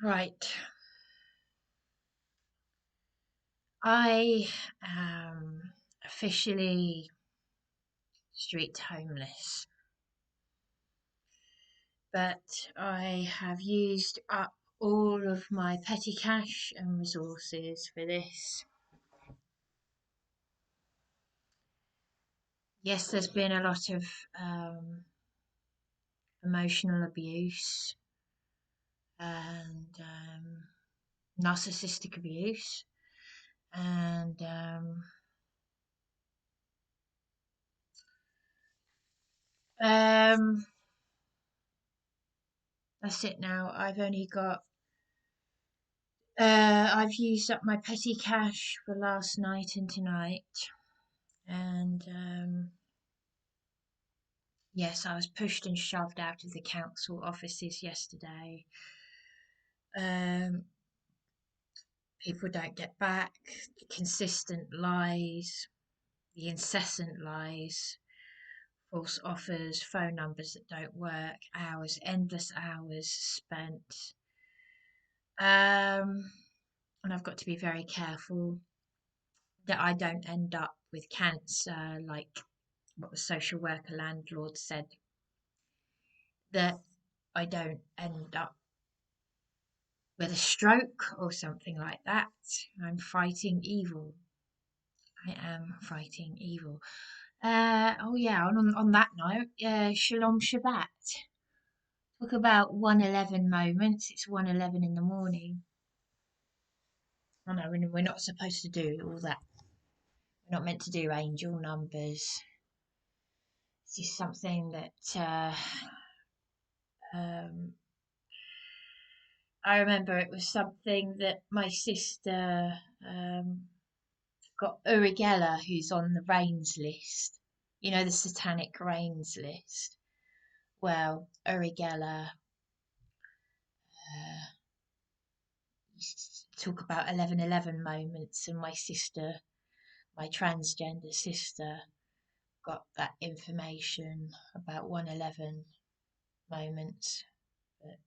Right. I am officially street homeless, but I have used up all of my petty cash and resources for this. Yes, there's been a lot of emotional abuse and narcissistic abuse, and um, that's it now. I've used up my petty cash for last night and tonight, and yes, I was pushed and shoved out of the council offices yesterday. Um, People don't get back, the consistent lies, the incessant lies, false offers, phone numbers that don't work, hours, endless hours spent. And I've got to be very careful that I don't end up with cancer, like what the social worker landlord said, that I don't end up with a stroke or something like that. I'm fighting evil. I am fighting evil. Oh yeah, on that note, Shalom Shabbat. Talk about 111 moments. It's 111 in the morning. I know we're not supposed to do all that. We're not meant to do angel numbers. It's just something that um, I remember it was something that my sister got Uri Geller, who's on the Rains list. You know, the Satanic Rains list. Well, Uri Geller used to talk about 11:11 moments, and my sister, my transgender sister, got that information about 111 moments. But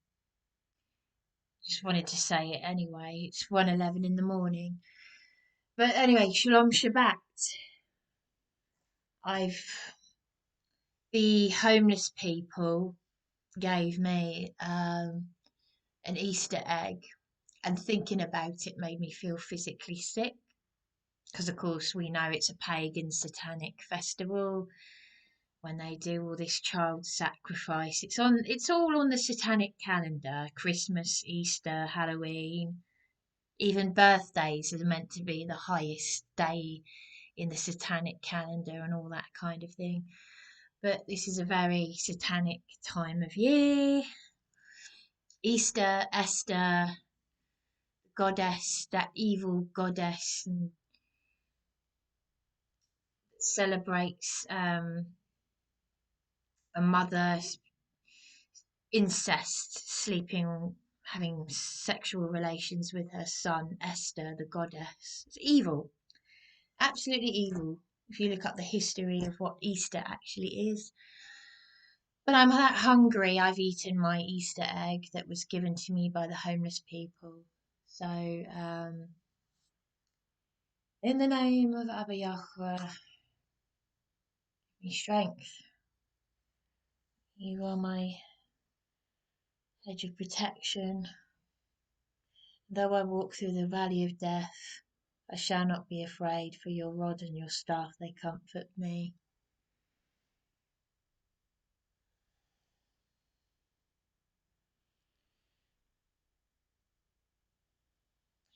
just wanted to say it anyway. It's 111 in the morning. But anyway, Shalom Shabbat. I've the homeless people gave me an Easter egg, and thinking about it made me feel physically sick because, of course, we know it's a pagan satanic festival when they do all this child sacrifice. It's all on the satanic calendar: Christmas, Easter, Halloween. Even birthdays are meant to be the highest day in the satanic calendar and all that kind of thing. But this is a very satanic time of year. Easter, Esther, goddess, that evil goddess, and celebrates a mother, incest, sleeping, having sexual relations with her son, Esther, the goddess. It's evil, absolutely evil, if you look up the history of what Easter actually is. But I'm that hungry, I've eaten my Easter egg that was given to me by the homeless people. So, in the name of Abba Yahweh, give me strength. You are my hedge of protection. Though I walk through the valley of death, I shall not be afraid, for your rod and your staff, they comfort me.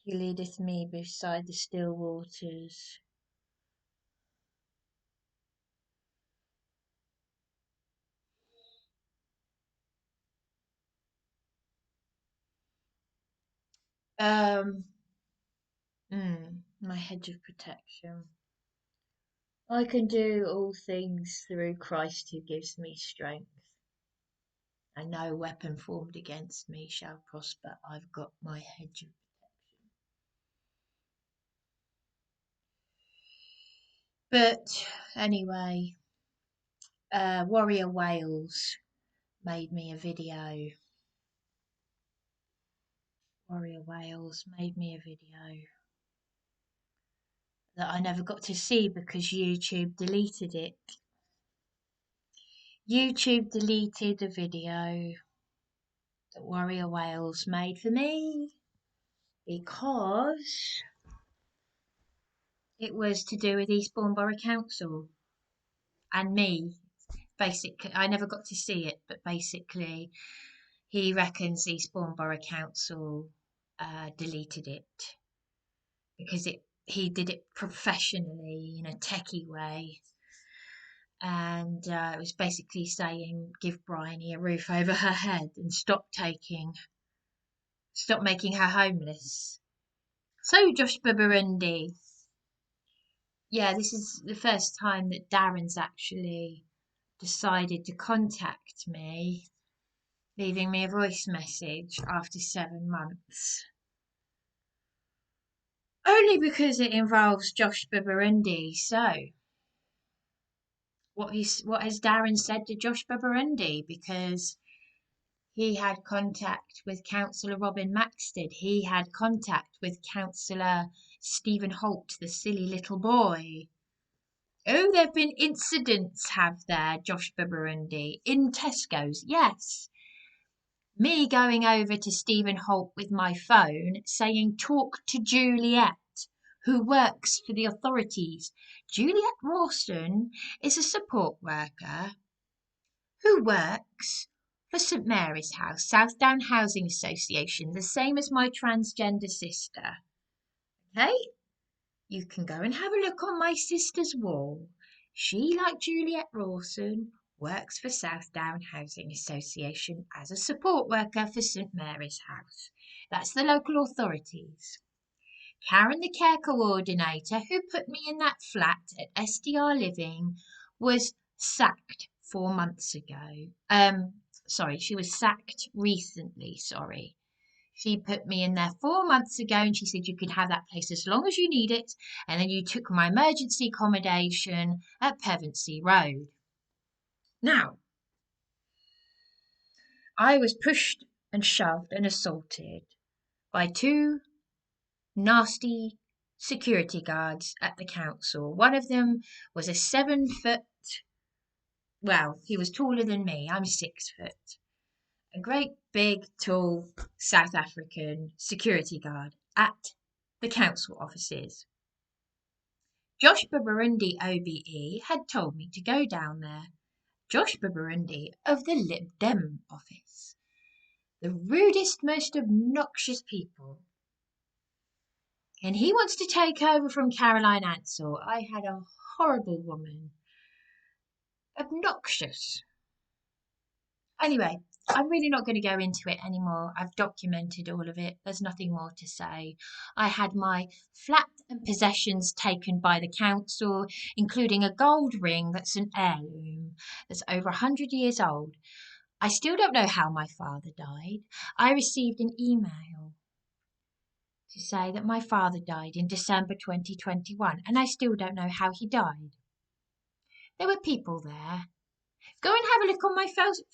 He leadeth me beside the still waters. Um, my hedge of protection. I can do all things through Christ who gives me strength, and no weapon formed against me shall prosper. I've got my hedge of protection. But anyway, Warrior Wales made me a video Warrior Wales made me a video that I never got to see because YouTube deleted it. YouTube deleted a video that Warrior Wales made for me because it was to do with Eastbourne Borough Council and me. Basically, I never got to see it, but basically, he reckons Eastbourne Borough Council deleted it because he did it professionally in a techie way, and it was basically saying give Bryony a roof over her head and stop making her homeless. So Josh Babarundi, yeah, this is the first time that Darren's actually decided to contact me, leaving me a voice message after 7 months. Only because it involves Josh Babarundi. So, what has Darren said to Josh Babarundi? Because he had contact with Councillor Robin Maxted. He had contact with Councillor Stephen Holt, the silly little boy. Oh, there have been incidents, have there, Josh Babarundi? In Tesco's, yes. Me going over to Stephen Holt with my phone saying, talk to Juliet, who works for the authorities. Juliet Rawson is a support worker who works for St Mary's House, Southdown Housing Association, the same as my transgender sister. Okay? You can go and have a look on my sister's wall. She, like Juliet Rawson, works for Southdown Housing Association as a support worker for St Mary's House. That's the local authorities. Karen, the care coordinator who put me in that flat at SDR Living, was sacked 4 months ago. She was sacked recently, She put me in there 4 months ago and she said you could have that place as long as you need it, and then you took my emergency accommodation at Pevensey Road. Now, I was pushed and shoved and assaulted by 2 nasty security guards at the council. One of them was a 7 foot, well, he was taller than me, I'm 6 foot. A great big tall South African security guard at the council offices. Josh Babarundi OBE had told me to go down there. Josh Babarundi of the Lib Dem office. The rudest, most obnoxious people. And he wants to take over from Caroline Ansell. I had a horrible woman. Obnoxious. Anyway, I'm really not going to go into it anymore. I've documented all of it. There's nothing more to say. I had my flat and possessions taken by the council, including a gold ring that's an heirloom, that's over 100 years old. I still don't know how my father died. I received an email to say that my father died in December 2021, and I still don't know how he died. There were people there. Go and have a look on my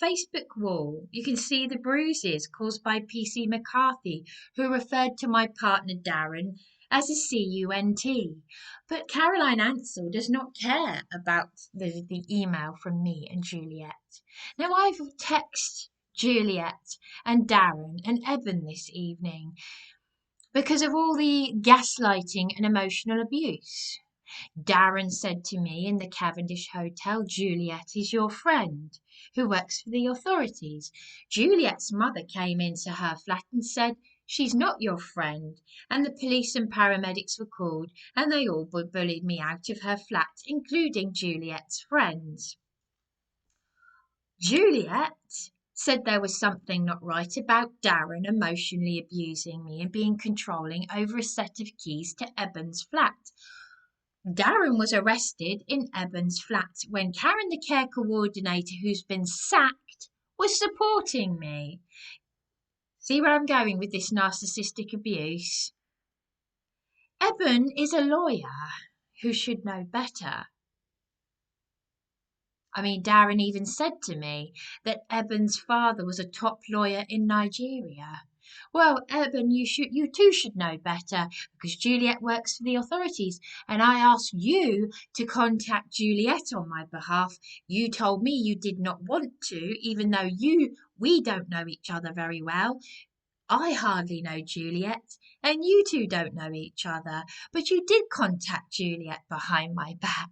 Facebook wall. You can see the bruises caused by PC McCarthy, who referred to my partner Darren as a CUNT. But Caroline Ansell does not care about the email from me and Juliet. Now, I've texted Juliet and Darren and Eben this evening because of all the gaslighting and emotional abuse. Darren said to me in the Cavendish Hotel, Juliet is your friend who works for the authorities. Juliet's mother came into her flat and said, she's not your friend. And the police and paramedics were called and they all bullied me out of her flat, including Juliet's friends. Juliet said there was something not right about Darren emotionally abusing me and being controlling over a set of keys to Eben's flat. Darren was arrested in Eben's flat when Karen, the care coordinator who's been sacked, was supporting me. See where I'm going with this narcissistic abuse? Eben is a lawyer who should know better. I mean, Darren even said to me that Eben's father was a top lawyer in Nigeria. Well, Eben, you too should know better because Juliet works for the authorities, and I asked you to contact Juliet on my behalf. You told me you did not want to, even though we don't know each other very well. I hardly know Juliet, and you two don't know each other, but you did contact Juliet behind my back.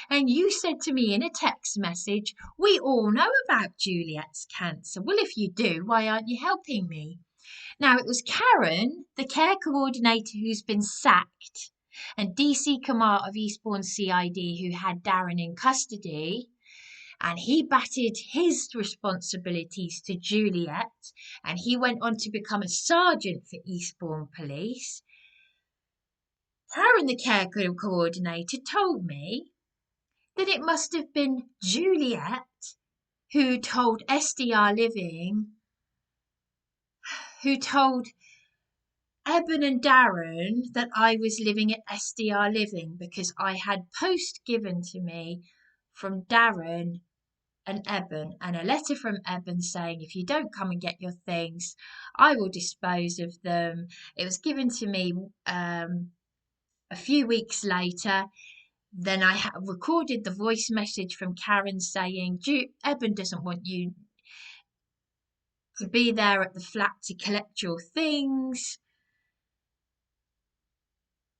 And you said to me in a text message, we all know about Juliet's cancer. Well, if you do, why aren't you helping me? Now, it was Karen, the care coordinator, who's been sacked, and DC Kamar of Eastbourne CID, who had Darren in custody, and he batted his responsibilities to Juliet, and he went on to become a sergeant for Eastbourne Police. Karen, the care coordinator, told me that it must have been Juliet who told SDR Living, who told Eben and Darren that I was living at SDR Living because I had post given to me from Darren and Eben, and a letter from Eben saying, if you don't come and get your things, I will dispose of them. It was given to me a few weeks later. Then I recorded the voice message from Karen saying, Eben doesn't want you to be there at the flat to collect your things,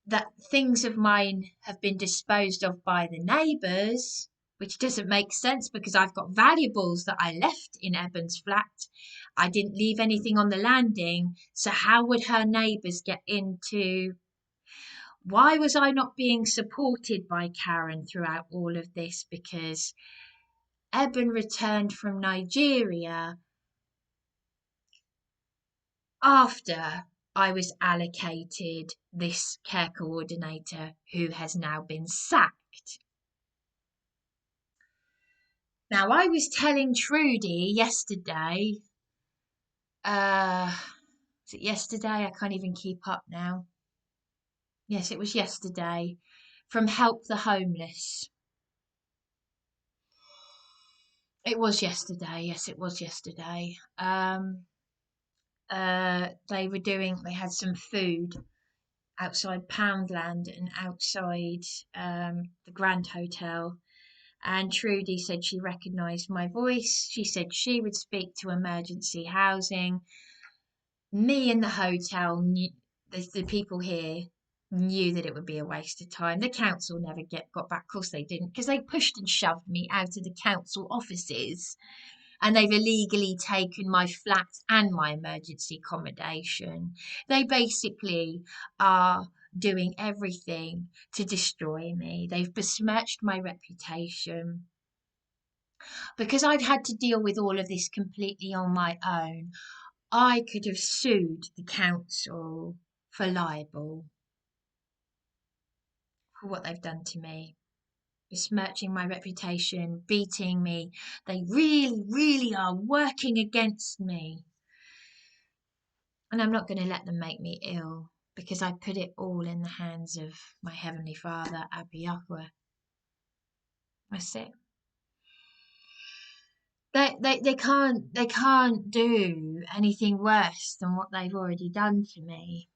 that things of mine have been disposed of by the neighbours, which doesn't make sense because I've got valuables that I left in Eben's flat. I didn't leave anything on the landing, so how would her neighbours get into? Why was I not being supported by Karen throughout all of this? Because Eben returned from Nigeria after I was allocated this care coordinator who has now been sacked. Now, I was telling Trudy yesterday, was it yesterday? I can't even keep up now. Yes, it was yesterday, from Help the Homeless. It was yesterday. Yes, it was yesterday. They had some food outside Poundland and outside the Grand Hotel. And Trudy said she recognised my voice. She said she would speak to emergency housing. Me and the hotel, the people here knew that it would be a waste of time. The council never got back. Of course they didn't, because they pushed and shoved me out of the council offices. And they've illegally taken my flat and my emergency accommodation. They basically are doing everything to destroy me. They've besmirched my reputation. Because I've had to deal with all of this completely on my own, I could have sued the council for libel for what they've done to me. Besmirching my reputation, beating me. They really, really are working against me. And I'm not going to let them make me ill because I put it all in the hands of my Heavenly Father, Abiyahwa. That's it. They can't do anything worse than what they've already done to me.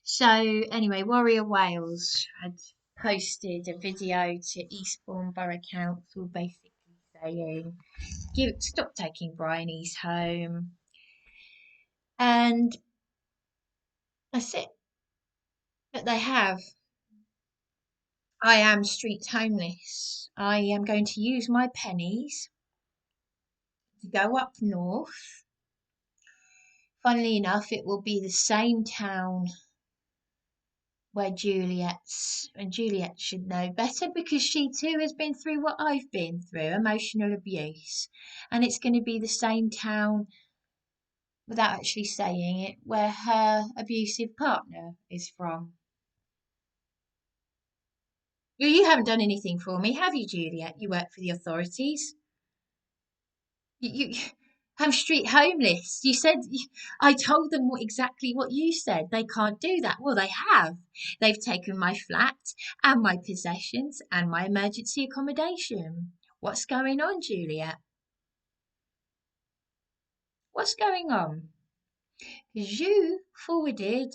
So anyway, Warrior Wales had posted a video to Eastbourne Borough Council basically saying, stop taking Bryonies home. And that's it. But they have. I am street homeless. I am going to use my pennies to go up north. Funnily enough, it will be the same town where Juliet should know better because she too has been through what I've been through, emotional abuse. And it's going to be the same town, without actually saying it, where her abusive partner is from. Well, you haven't done anything for me, have you, Juliet? You work for the authorities. You I'm street homeless. You said I told them exactly what you said. They can't do that. Well, they have. They've taken my flat and my possessions and my emergency accommodation. What's going on, Juliet? What's going on? Because you forwarded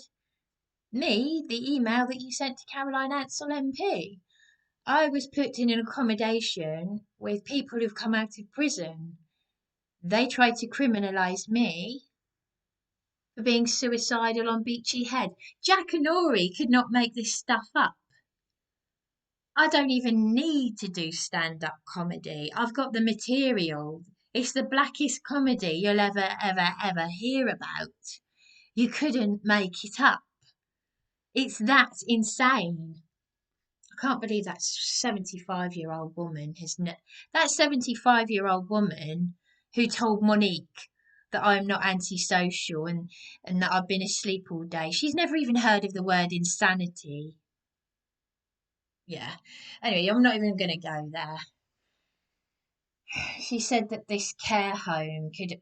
me the email that you sent to Caroline Ansell MP. I was put in an accommodation with people who've come out of prison. They tried to criminalise me for being suicidal on Beachy Head. Jack and Ori could not make this stuff up. I don't even need to do stand-up comedy. I've got the material. It's the blackest comedy you'll ever hear about. You couldn't make it up. It's that insane. I can't believe that 75-year-old woman that 75-year-old woman who told Monique that I'm not antisocial and that I've been asleep all day. She's never even heard of the word insanity. Yeah. Anyway, I'm not even going to go there. She said that this care home could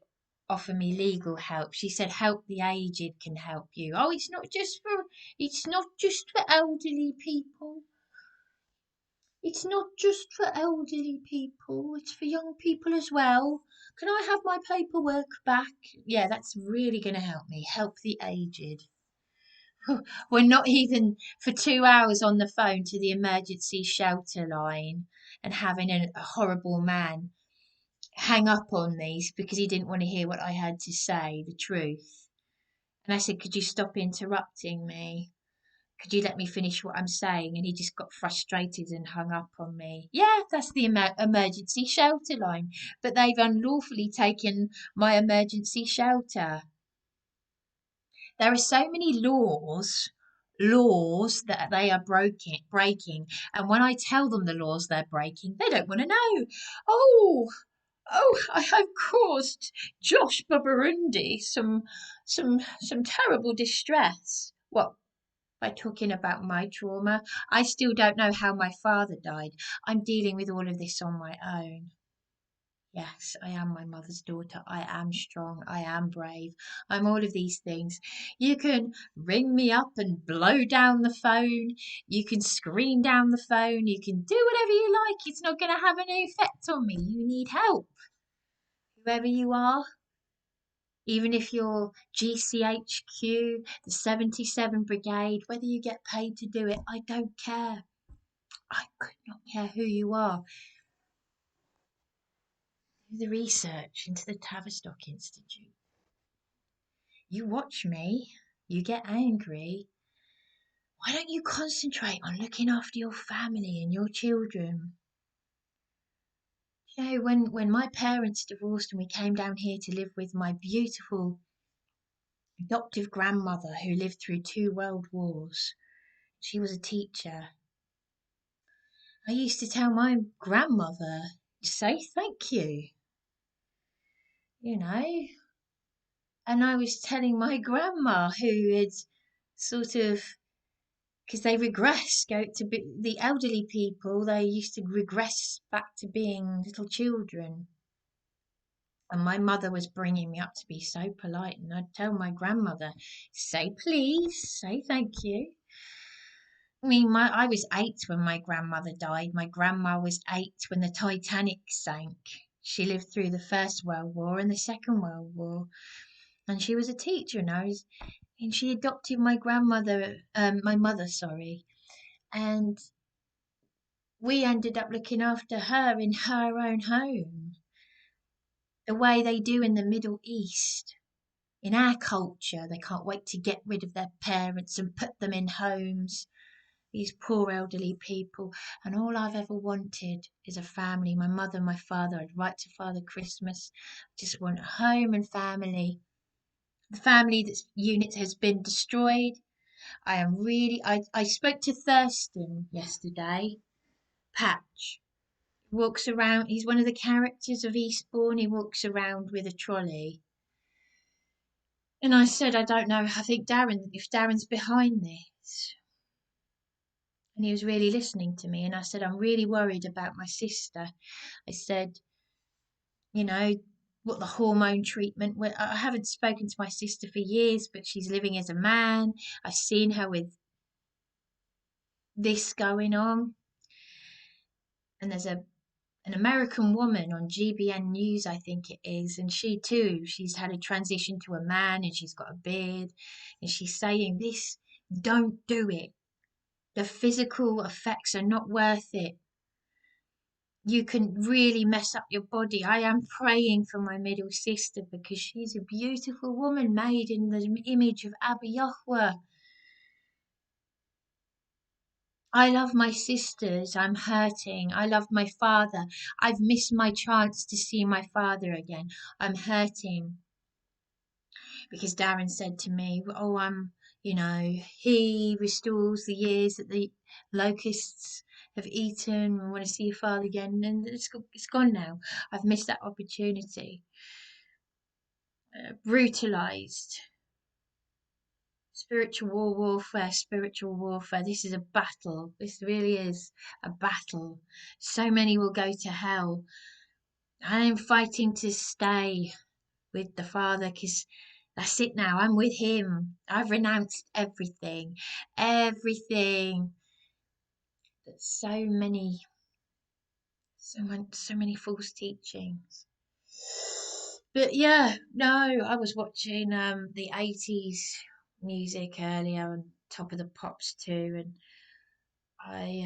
offer me legal help. She said help the aged can help you. Oh, it's not just for elderly people. It's not just for elderly people, it's for young people as well. Can I have my paperwork back? Yeah, that's really going to help me. Help the aged. We're not even for 2 hours on the phone to the emergency shelter line and having a horrible man hang up on me because he didn't want to hear what I had to say, the truth. And I said, could you stop interrupting me? Could you let me finish what I'm saying? And he just got frustrated and hung up on me. Yeah, that's the emergency shelter line. But they've unlawfully taken my emergency shelter. There are so many laws that they are breaking. And when I tell them the laws they're breaking, they don't want to know. Oh, I have caused Josh Babarindi some terrible distress. What? By talking about my trauma. I still don't know how my father died. I'm dealing with all of this on my own. Yes, I am my mother's daughter. I am strong. I am brave. I'm all of these things. You can ring me up and blow down the phone. You can scream down the phone. You can do whatever you like. It's not going to have any effect on me. You need help. Whoever you are, even if you're GCHQ, the 77 Brigade, whether you get paid to do it, I don't care. I could not care who you are. Do the research into the Tavistock Institute. You watch me, you get angry. Why don't you concentrate on looking after your family and your children? You know, when my parents divorced and we came down here to live with my beautiful adoptive grandmother who lived through 2 world wars, she was a teacher. I used to tell my grandmother to say thank you, you know. And I was telling my grandma who had sort of, because they regress, go to be the elderly people, they used to regress back to being little children. And my mother was bringing me up to be so polite, and I'd tell my grandmother, say please, say thank you. I mean, I was 8 when my grandmother died. My grandma was 8 when the Titanic sank. She lived through the First World War and the Second World War, and she was a teacher now. And she adopted my mother, sorry, and we ended up looking after her in her own home, the way they do in the Middle East. In our culture, they can't wait to get rid of their parents and put them in homes. These poor elderly people, and all I've ever wanted is a family. My mother, my father, I'd write to Father Christmas. Just want a home and family. The family that's unit has been destroyed. I spoke to Thurston yesterday. Patch walks around. He's one of the characters of Eastbourne. He walks around with a trolley. And I said, I don't know. I think if Darren's behind this. And he was really listening to me. And I said, I'm really worried about my sister. I said, you know, what the hormone treatment. I haven't spoken to my sister for years, but she's living as a man. I've seen her with this going on. And there's a an American woman on GBN News, I think it is, and she too, she's had a transition to a man and she's got a beard, and she's saying this, don't do it. The physical effects are not worth it. You can really mess up your body. I am praying for my middle sister because she's a beautiful woman made in the image of Abba Yahweh. I love my sisters. I'm hurting. I love my father. I've missed my chance to see my father again. I'm hurting because Darren said to me, "Oh, he restores the years that the locusts have eaten. I want to see your father again." And it's gone now. I've missed that opportunity. Brutalized. Spiritual warfare. This is a battle. This really is a battle. So many will go to hell. I'm fighting to stay with the Father because that's it now. I'm with Him. I've renounced everything. Everything. But so many false teachings. But yeah, no, I was watching the 80s music earlier on Top of the Pops too, and I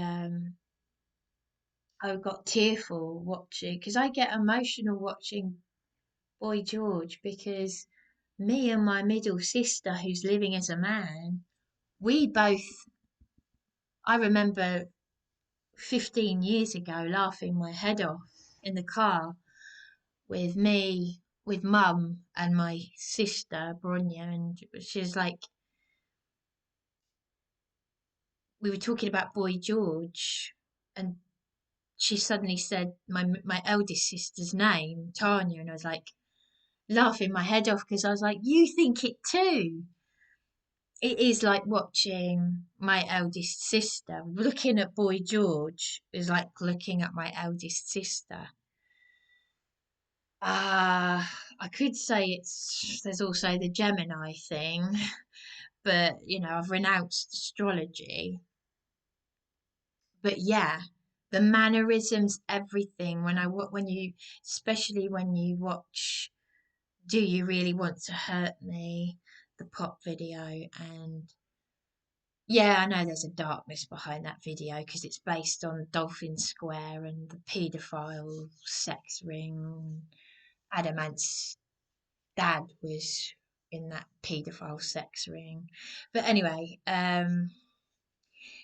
I got tearful watching because I get emotional watching Boy George because me and my middle sister who's living as a man, we both, I remember 15 years ago laughing my head off in the car with me, with mum and my sister Bronya, and she was like, we were talking about Boy George, and she suddenly said my eldest sister's name, Tanya, and I was like laughing my head off because I was like, you think it too. It is like watching my eldest sister. Looking at Boy George is like looking at my eldest sister. I could say there's also the Gemini thing, but I've renounced astrology. But yeah, the mannerisms, everything. Especially when you watch Do You Really Want to Hurt Me, the pop video, and yeah, I know there's a darkness behind that video because it's based on Dolphin Square and the paedophile sex ring. Adamant's dad was in that paedophile sex ring. But anyway,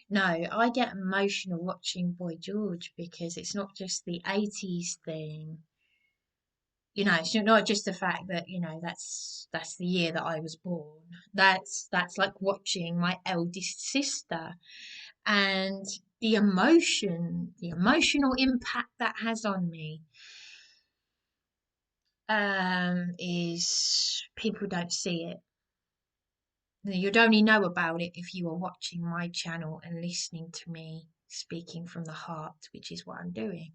no, I get emotional watching Boy George because it's not just the 80s thing. It's not just the fact that that's the year that I was born. That's like watching my eldest sister, and the emotional impact that has on me is people don't see it. You'd only know about it if you were watching my channel and listening to me speaking from the heart, which is what I'm doing.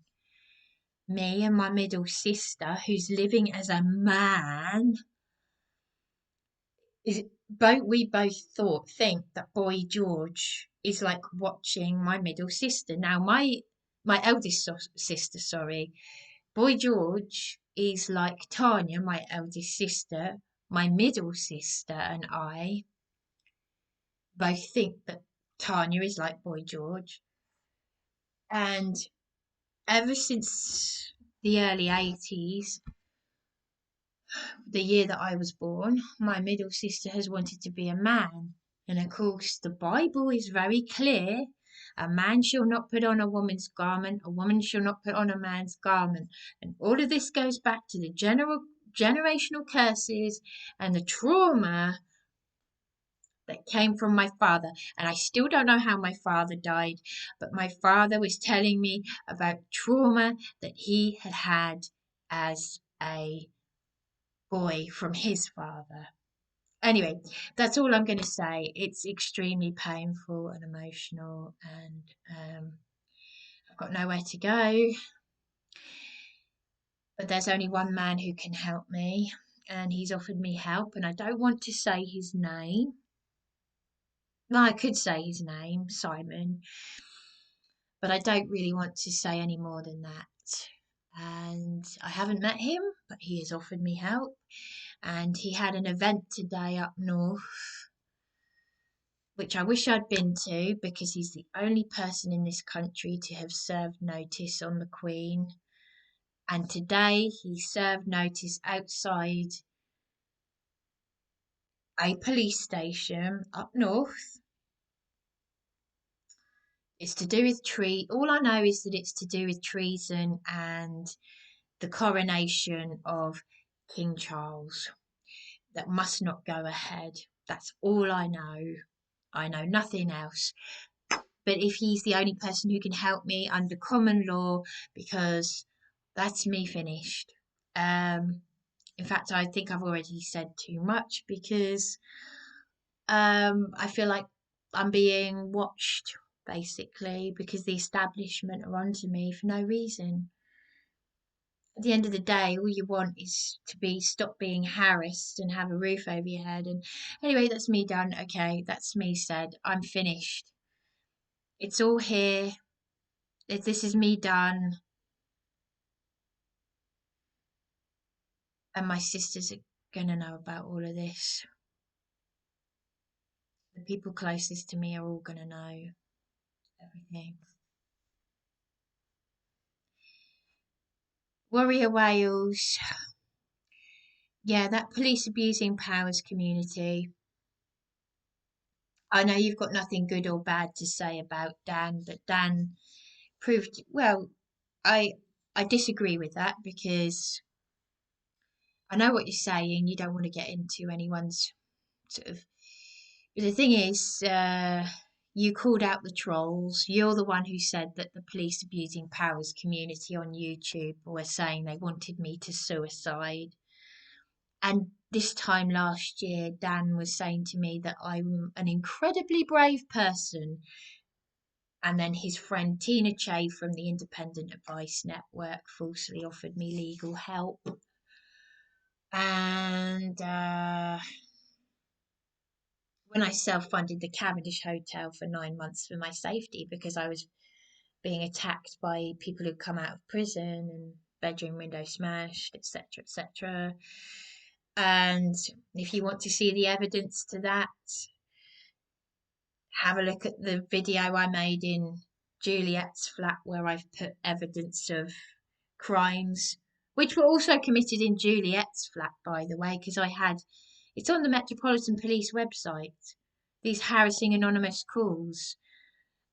Me and my middle sister, who's living as a man, we both think that Boy George is like watching my middle sister. Now, my eldest sister, sorry, Boy George is like Tanya, my eldest sister. My middle sister and I both think that Tanya is like Boy George. And ever since the early 80s, the year that I was born, my middle sister has wanted to be a man. And of course, the Bible is very clear. A man shall not put on a woman's garment, a woman shall not put on a man's garment. And all of this goes back to the generational curses and the trauma that came from my father. And I still don't know how my father died, but my father was telling me about trauma that he had had as a boy from his father. Anyway, that's all I'm going to say. It's extremely painful and emotional, and I've got nowhere to go. But there's only one man who can help me, and he's offered me help, and I don't want to say his name. No, I could say his name, Simon, but I don't really want to say any more than that. and I haven't met him, but he has offered me help. And he had an event today up north, which I wish I'd been to because he's the only person in this country to have served notice on the Queen. And today he served notice outside a police station up north. It's to do with all I know is that it's to do with treason and the coronation of King Charles. That must not go ahead. That's all I know. I know nothing else. But if he's the only person who can help me under common law, because that's me finished. In fact, I think I've already said too much because I feel like I'm being watched basically because the establishment are onto me for no reason. At the end of the day, all you want is to be stop being harassed and have a roof over your head. And anyway, that's me done. Okay, that's me said. I'm finished. It's all here. This is me done. And my sisters are gonna know about all of this. The people closest to me are all gonna know everything. Warrior Wales. Yeah, that police abusing powers community. I know you've got nothing good or bad to say about Dan, but Dan proved well. I I disagree with that because I know what you're saying. You don't want to get into anyone's sort of. But the thing is, you called out the trolls. You're the one who said that the police abusing powers community on YouTube were saying they wanted me to suicide. And this time last year, Dan was saying to me that I'm an incredibly brave person. And then his friend Tina Che from the Independent Advice Network falsely offered me legal help. And when I self-funded the Cavendish Hotel for 9 months for my safety because I was being attacked by people who'd come out of prison and bedroom window smashed, etc., etc. And if you want to see the evidence to that, have a look at the video I made in Juliet's flat where I've put evidence of crimes, which were also committed in Juliet's flat, by the way, because it's on the Metropolitan Police website, these harassing anonymous calls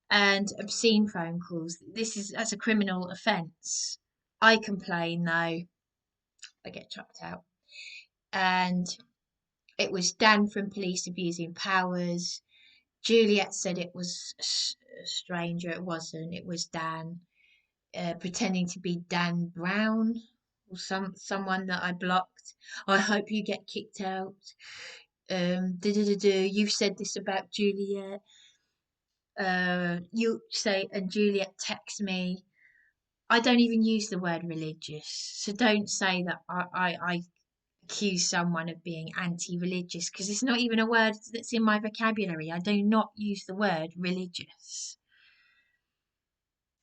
and obscene phone calls. That's a criminal offence. I complain though, I get chucked out. And it was Dan from Police Abusing Powers. Juliet said it was a stranger. It wasn't. It was Dan, pretending to be Dan Brown or someone that I blocked. I hope you get kicked out. You've said this about Juliet. You say, and Juliet texts me. I don't even use the word religious, so don't say that I accuse someone of being anti-religious because it's not even a word that's in my vocabulary. I do not use the word religious.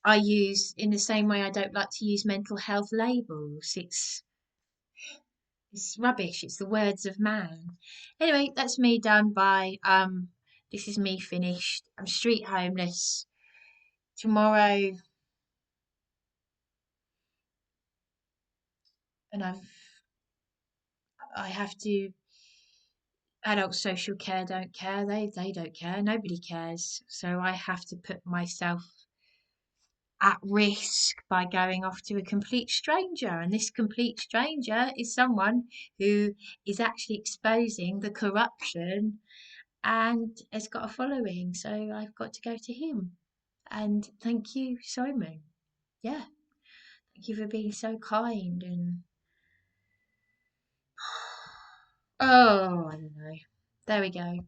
I use in the same way I don't like to use mental health labels. It's rubbish. It's the words of man. Anyway, that's me done by this is me finished. I'm street homeless. Tomorrow and I have to adult social care don't care. They don't care. Nobody cares. So I have to put myself at risk by going off to a complete stranger. And this complete stranger is someone who is actually exposing the corruption and has got a following. So I've got to go to him. And thank you, Simon. Yeah, thank you for being so kind. And oh, I don't know. There we go.